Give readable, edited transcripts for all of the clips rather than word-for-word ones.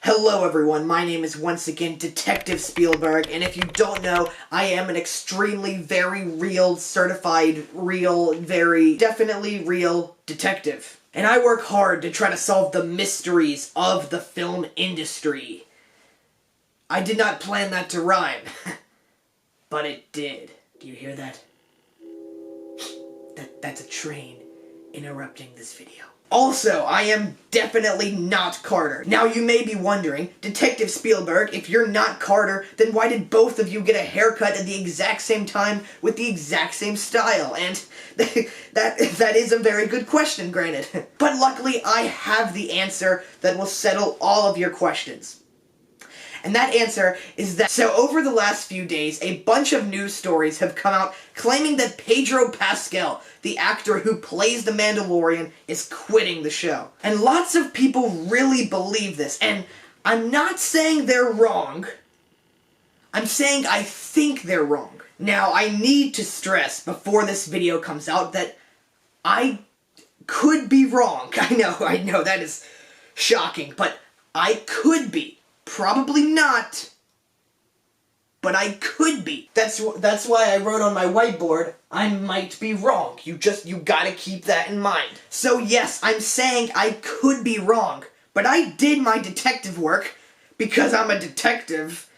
Hello everyone, my name is once again Detective Spielberg, and if you don't know, I am an extremely very real, certified, real, very definitely real detective. And I work hard to try to solve the mysteries of the film industry. I did not plan that to rhyme, but it did. Do you hear that? That's a train interrupting this video. Also, I am definitely not Carter. Now you may be wondering, Detective Spielberg, if you're not Carter, then why did both of you get a haircut at the exact same time with the exact same style? And that is a very good question, granted. But luckily, I have the answer that will settle all of your questions. And that answer is that, so over the last few days, a bunch of news stories have come out claiming that Pedro Pascal, the actor who plays the Mandalorian, is quitting the show. And lots of people really believe this, and I'm not saying they're wrong. I'm saying I think they're wrong. Now, I need to stress before this video comes out that I could be wrong. I know, that is shocking, but I could be. Probably not, but I could be. That's why I wrote on my whiteboard, I might be wrong. You gotta keep that in mind. So yes, I'm saying I could be wrong, but I did my detective work because I'm a detective.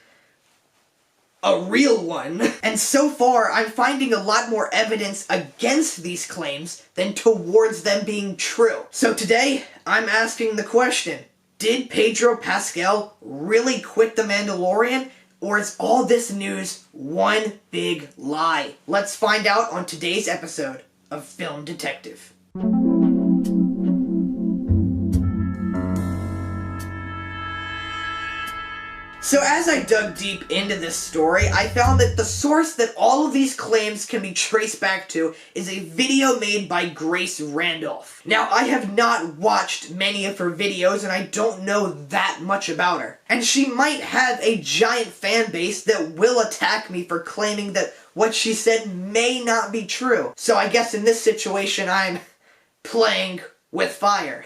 A real one. And so far, I'm finding a lot more evidence against these claims than towards them being true. So today, I'm asking the question, did Pedro Pascal really quit The Mandalorian, or is all this news one big lie? Let's find out on today's episode of Film Detective. So as I dug deep into this story, I found that the source that all of these claims can be traced back to is a video made by Grace Randolph. Now, I have not watched many of her videos, and I don't know that much about her. And she might have a giant fan base that will attack me for claiming that what she said may not be true. So I guess in this situation, I'm playing with fire.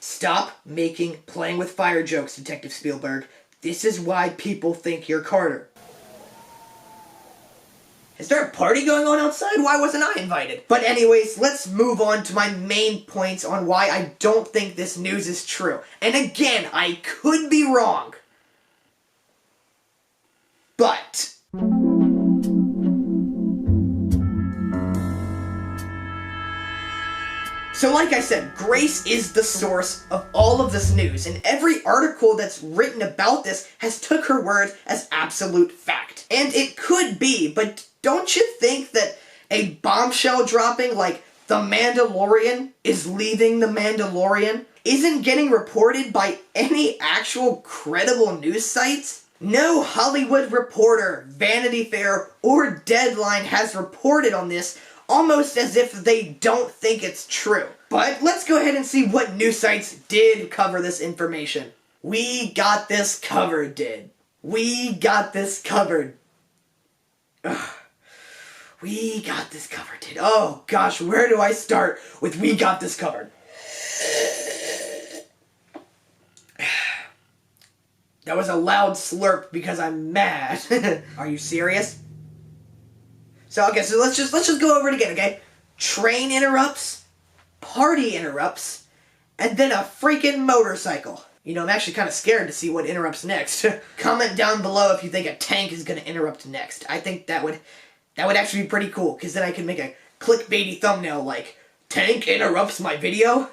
Stop making playing with fire jokes, Detective Spielberg. This is why people think you're Carter. Is there a party going on outside? Why wasn't I invited? But anyways, let's move on to my main points on why I don't think this news is true. And again, I could be wrong. But so like I said, Grace is the source of all of this news, and every article that's written about this has took her word as absolute fact. And it could be, but don't you think that a bombshell dropping like The Mandalorian is leaving The Mandalorian isn't getting reported by any actual credible news sites? No Hollywood Reporter, Vanity Fair, or Deadline has reported on this, almost as if they don't think it's true. But let's go ahead and see what news sites did cover this information. We got this covered did. We got this covered. Ugh. We got this covered did. Oh gosh, where do I start with we got this covered? That was a loud slurp because I'm mad. Are you serious? So okay, so let's just go over it again, okay? Train interrupts, party interrupts, and then a freaking motorcycle. You know, I'm actually kind of scared to see what interrupts next. Comment down below if you think a tank is going to interrupt next. I think that would actually be pretty cool, because then I can make a clickbaity thumbnail like, tank interrupts my video?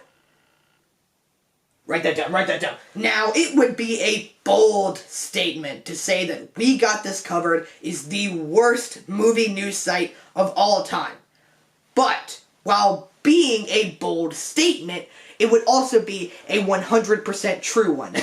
Write that down, write that down. Now, it would be a bold statement to say that We Got This Covered is the worst movie news site of all time. But, while being a bold statement, it would also be a 100% true one.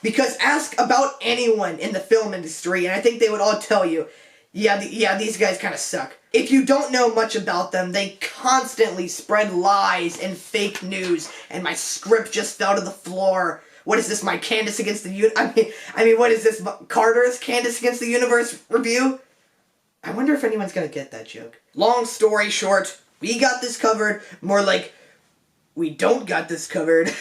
Because ask about anyone in the film industry, and I think they would all tell you, yeah, these guys kind of suck. If you don't know much about them, they constantly spread lies and fake news, and my script just fell to the floor. What is this, my Candace Against the I mean, what is this, Carter's Candace Against the Universe review? I wonder if anyone's gonna get that joke. Long story short, we got this covered, more like, We don't got this covered.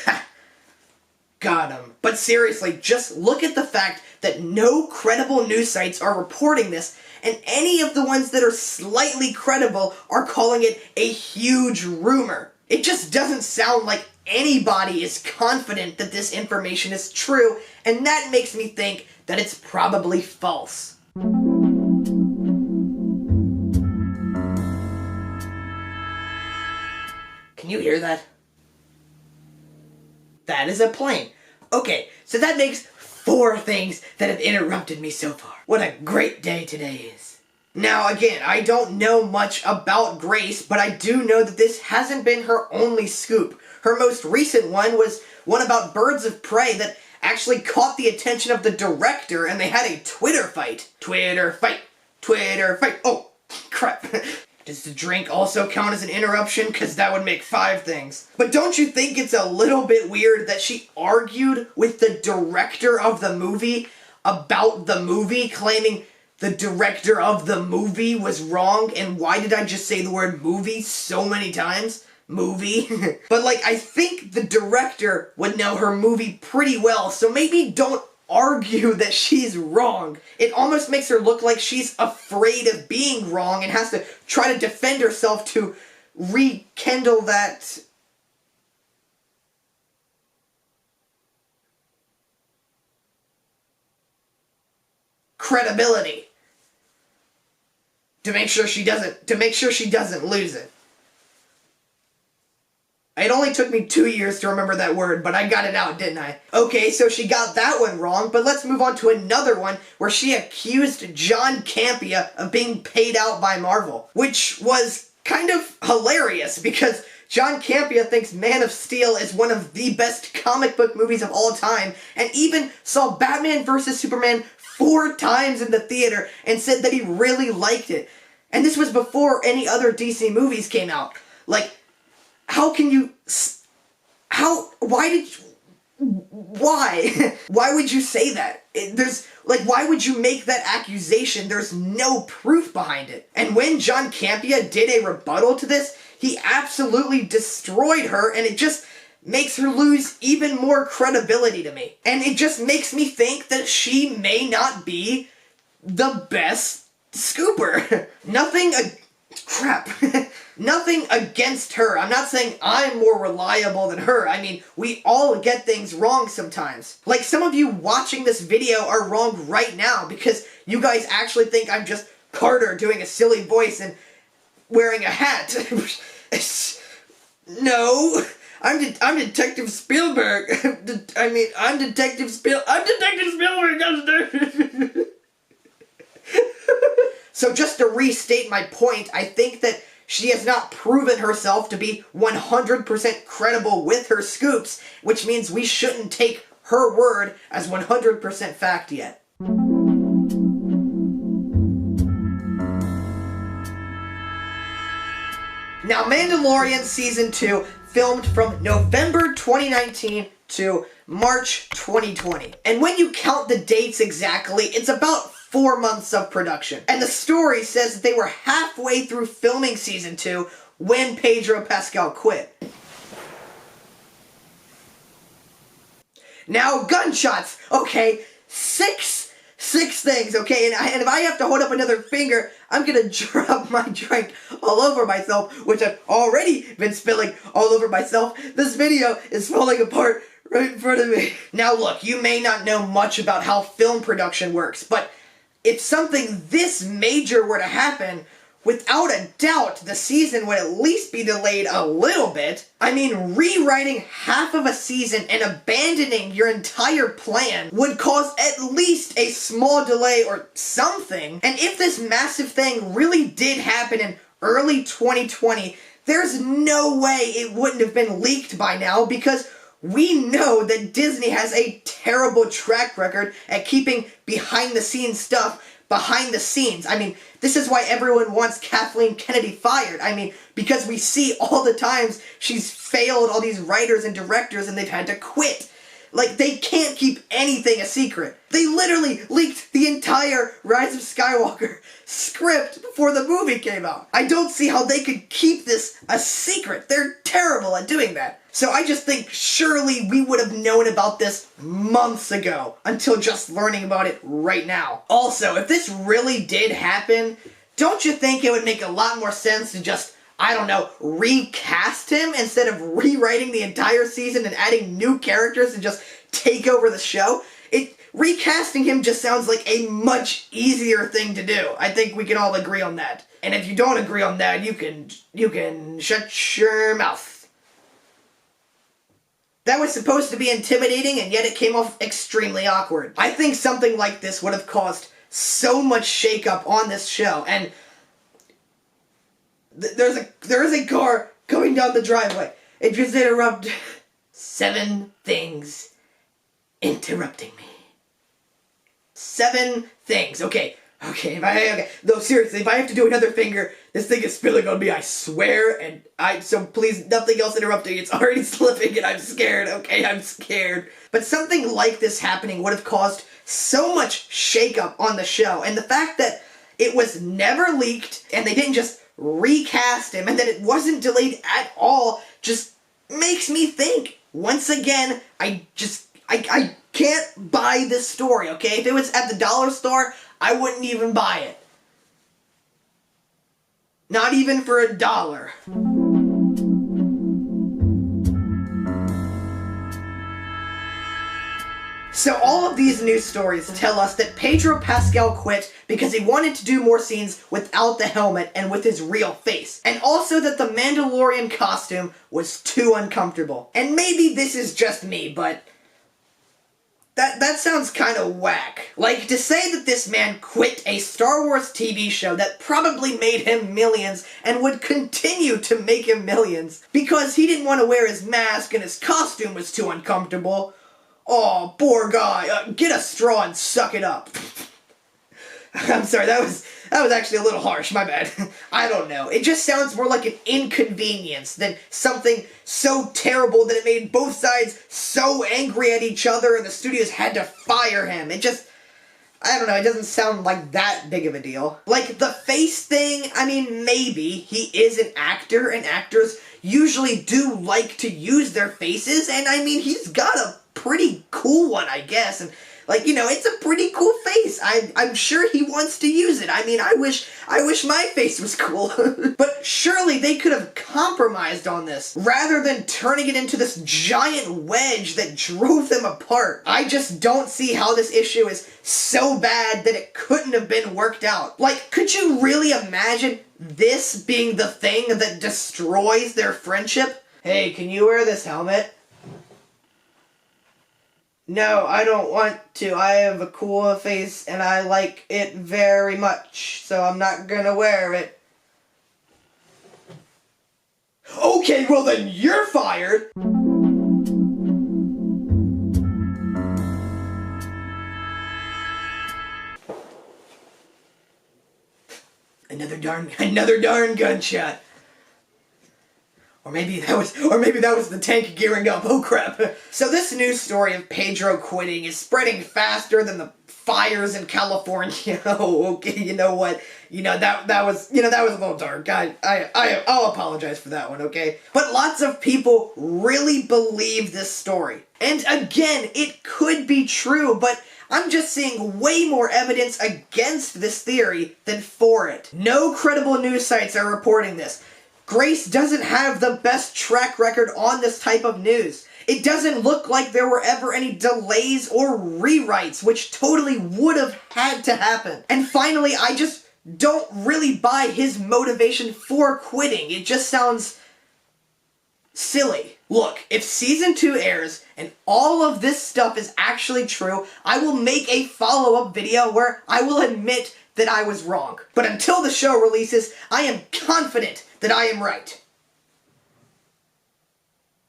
Got him. But seriously, just look at the fact that no credible news sites are reporting this, and any of the ones that are slightly credible are calling it a huge rumor. It just doesn't sound like anybody is confident that this information is true, and that makes me think that it's probably false. Can you hear that? That is a plane. Okay, so that makes 4 things that have interrupted me so far. What a great day today is. Now again, I don't know much about Grace, but I do know that this hasn't been her only scoop. Her most recent one was one about Birds of Prey that actually caught the attention of the director, and they had a Twitter fight. Twitter fight. Twitter fight. Oh, crap. Does the drink also count as an interruption? Because that would make 5 things. But don't you think it's a little bit weird that she argued with the director of the movie about the movie, claiming the director of the movie was wrong? And why did I just say the word movie so many times? Movie. But like, I think the director would know her movie pretty well, so maybe don't argue that she's wrong. It almost makes her look like she's afraid of being wrong and has to try to defend herself to rekindle that credibility. To make sure she doesn't lose it. It only took me 2 years to remember that word, but I got it out, didn't I? Okay, so she got that one wrong, but let's move on to another one where she accused John Campea of being paid out by Marvel, which was kind of hilarious because John Campea thinks Man of Steel is one of the best comic book movies of all time, and even saw Batman vs. Superman 4 times in the theater and said that he really liked it. And this was before any other DC movies came out. Like, how can you... Why? Why would you say that? Why would you make that accusation? There's no proof behind it. And when John Campea did a rebuttal to this, he absolutely destroyed her, and it just makes her lose even more credibility to me. And it just makes me think that she may not be the best scooper. Nothing against her. I'm not saying I'm more reliable than her. I mean, we all get things wrong sometimes. Like, some of you watching this video are wrong right now because you guys actually think I'm just Carter doing a silly voice and wearing a hat. No, I'm Detective Spielberg. I'm Detective Spielberg. So just to restate my point, I think that she has not proven herself to be 100% credible with her scoops, which means we shouldn't take her word as 100% fact yet. Now, Mandalorian Season 2 filmed from November 2019 to March 2020. And when you count the dates exactly, it's about 4 months of production. And the story says that they were halfway through filming Season 2 when Pedro Pascal quit. Now, gunshots! Okay, six things, okay? And if I have to hold up another finger, I'm gonna drop my drink all over myself, which I've already been spilling all over myself. This video is falling apart right in front of me. Now look, you may not know much about how film production works, but if something this major were to happen, without a doubt, the season would at least be delayed a little bit. I mean, rewriting half of a season and abandoning your entire plan would cause at least a small delay or something. And if this massive thing really did happen in early 2020, there's no way it wouldn't have been leaked by now, because we know that Disney has a terrible track record at keeping behind-the-scenes stuff behind the scenes. I mean, this is why everyone wants Kathleen Kennedy fired. I mean, because we see all the times she's failed all these writers and directors and they've had to quit. Like, they can't keep anything a secret. They literally leaked the entire Rise of Skywalker script before the movie came out. I don't see how they could keep this a secret. They're terrible at doing that. So I just think surely we would have known about this months ago until just learning about it right now. Also, if this really did happen, don't you think it would make a lot more sense to just, I don't know, recast him instead of rewriting the entire season and adding new characters to just take over the show? Recasting him just sounds like a much easier thing to do. I think we can all agree on that. And if you don't agree on that, you can shut your mouth. That was supposed to be intimidating, and yet it came off extremely awkward. I think something like this would have caused so much shakeup on this show, and there is a car going down the driveway. It just interrupted 7 things interrupting me. 7 things. Okay. No, seriously, if I have to do another finger, this thing is spilling on me, I swear, so please, nothing else interrupting. It's already slipping and I'm scared. Okay, I'm scared. But something like this happening would have caused so much shakeup on the show, and the fact that it was never leaked, and they didn't just recast him, and that it wasn't delayed at all, just makes me think, once again, I can't buy this story, okay? If it was at the dollar store, I wouldn't even buy it. Not even for $1. So all of these news stories tell us that Pedro Pascal quit because he wanted to do more scenes without the helmet and with his real face. And also that the Mandalorian costume was too uncomfortable. And maybe this is just me, but that sounds kind of whack. Like, to say that this man quit a Star Wars TV show that probably made him millions and would continue to make him millions because he didn't want to wear his mask and his costume was too uncomfortable. Oh, poor guy. Get a straw and suck it up. I'm sorry, that was actually a little harsh, my bad. I don't know. It just sounds more like an inconvenience than something so terrible that it made both sides so angry at each other and the studios had to fire him. I don't know, it doesn't sound like that big of a deal. Like, the face thing, I mean, maybe. He is an actor, and actors usually do like to use their faces, and I mean, he's got a pretty cool one, I guess, and like, you know, it's a pretty cool face. I'm sure he wants to use it. I mean, I wish my face was cool. But surely they could have compromised on this, rather than turning it into this giant wedge that drove them apart. I just don't see how this issue is so bad that it couldn't have been worked out. Like, could you really imagine this being the thing that destroys their friendship? Hey, can you wear this helmet? No, I don't want to. I have a cool face and I like it very much, so I'm not gonna wear it. Okay, well then you're fired! Another darn gunshot. Or maybe that was the tank gearing up. Oh crap. So this news story of Pedro quitting is spreading faster than the fires in California. Oh, okay, you know what? That was a little dark. I'll apologize for that one, okay? But lots of people really believe this story. And again, it could be true, but I'm just seeing way more evidence against this theory than for it. No credible news sites are reporting this. Grace doesn't have the best track record on this type of news. It doesn't look like there were ever any delays or rewrites, which totally would have had to happen. And finally, I just don't really buy his motivation for quitting. It just sounds silly. Look, if Season 2 airs and all of this stuff is actually true, I will make a follow-up video where I will admit that I was wrong. But until the show releases, I am confident that I am right.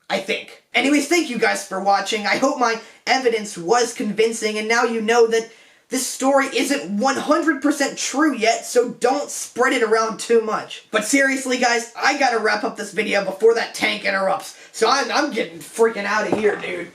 I think. Anyways, thank you guys for watching. I hope my evidence was convincing, and now you know that this story isn't 100% true yet, so don't spread it around too much. But seriously, guys, I gotta wrap up this video before that tank interrupts. So I'm getting freaking out of here, dude.